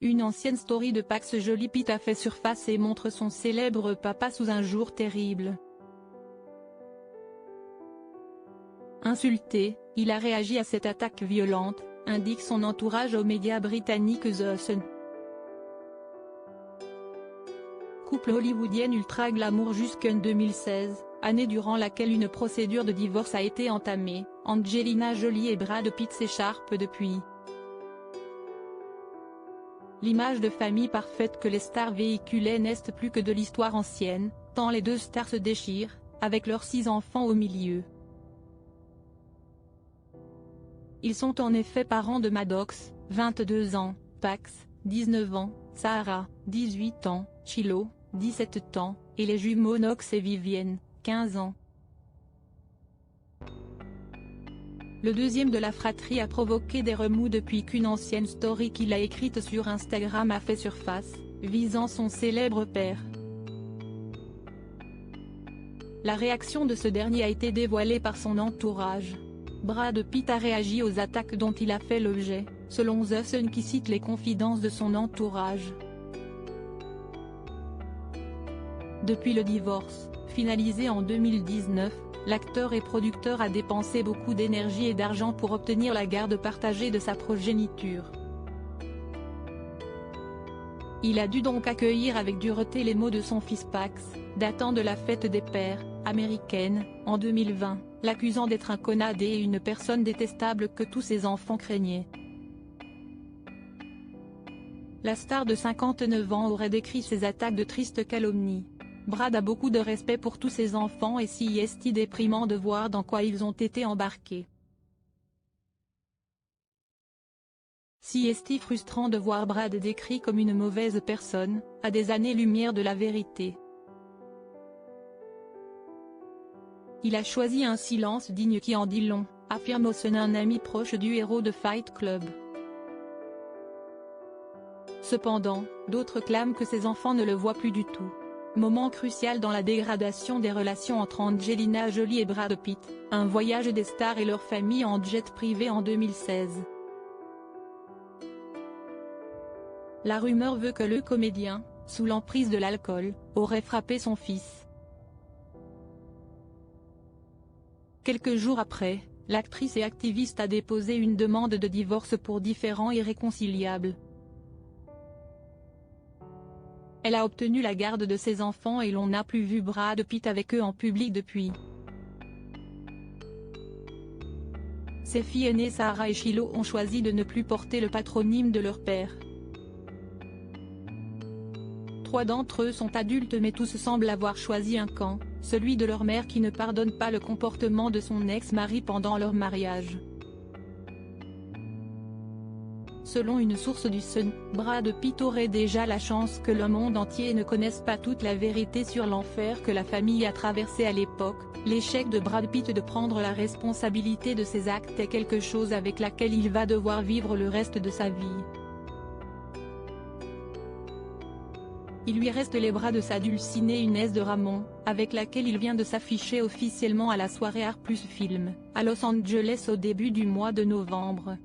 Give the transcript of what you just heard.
Une ancienne story de Pax Jolie Pitt a fait surface et montre son célèbre papa sous un jour terrible. Insulté, il a réagi à cette attaque violente, indique son entourage aux médias britanniques The Sun. Couple hollywoodienne ultra glamour jusqu'en 2016, année durant laquelle une procédure de divorce a été entamée, Angelina Jolie et Brad Pitt s'écharpent depuis. L'image de famille parfaite que les stars véhiculaient n'est plus que de l'histoire ancienne, tant les deux stars se déchirent, avec leurs 6 enfants au milieu. Ils sont en effet parents de Maddox, 22 ans, Pax, 19 ans, Sarah, 18 ans, Shiloh, 17 ans, et les jumeaux Knox et Vivienne, 15 ans. Le deuxième de la fratrie a provoqué des remous depuis qu'une ancienne story qu'il a écrite sur Instagram a fait surface, visant son célèbre père. La réaction de ce dernier a été dévoilée par son entourage. Brad Pitt a réagi aux attaques dont il a fait l'objet, selon The Sun qui cite les confidences de son entourage. Depuis le divorce, finalisé en 2019, l'acteur et producteur a dépensé beaucoup d'énergie et d'argent pour obtenir la garde partagée de sa progéniture. Il a dû donc accueillir avec dureté les mots de son fils Pax, datant de la fête des pères, américaine, en 2020, l'accusant d'être un connad et une personne détestable que tous ses enfants craignaient. La star de 59 ans aurait décrit ces attaques de tristes calomnies. Brad a beaucoup de respect pour tous ses enfants et si est déprimant de voir dans quoi ils ont été embarqués. Si est frustrant de voir Brad décrit comme une mauvaise personne, à des années-lumière de la vérité. Il a choisi un silence digne qui en dit long, affirme au Sun un ami proche du héros de Fight Club. Cependant, d'autres clament que ses enfants ne le voient plus du tout. Moment crucial dans la dégradation des relations entre Angelina Jolie et Brad Pitt, un voyage des stars et leur famille en jet privé en 2016. La rumeur veut que le comédien, sous l'emprise de l'alcool, aurait frappé son fils. Quelques jours après, l'actrice et activiste a déposé une demande de divorce pour différends irréconciliables. Elle a obtenu la garde de ses enfants et l'on n'a plus vu Brad Pitt avec eux en public depuis. Ses filles aînées Sarah et Shiloh ont choisi de ne plus porter le patronyme de leur père. 3 d'entre eux sont adultes mais tous semblent avoir choisi un camp, celui de leur mère qui ne pardonne pas le comportement de son ex-mari pendant leur mariage. Selon une source du Sun, Brad Pitt aurait déjà la chance que le monde entier ne connaisse pas toute la vérité sur l'enfer que la famille a traversé à l'époque. L'échec de Brad Pitt de prendre la responsabilité de ses actes est quelque chose avec laquelle il va devoir vivre le reste de sa vie. Il lui reste les bras de sa dulcinée Inès de Ramon, avec laquelle il vient de s'afficher officiellement à la soirée Art Plus Film, à Los Angeles au début du mois de novembre.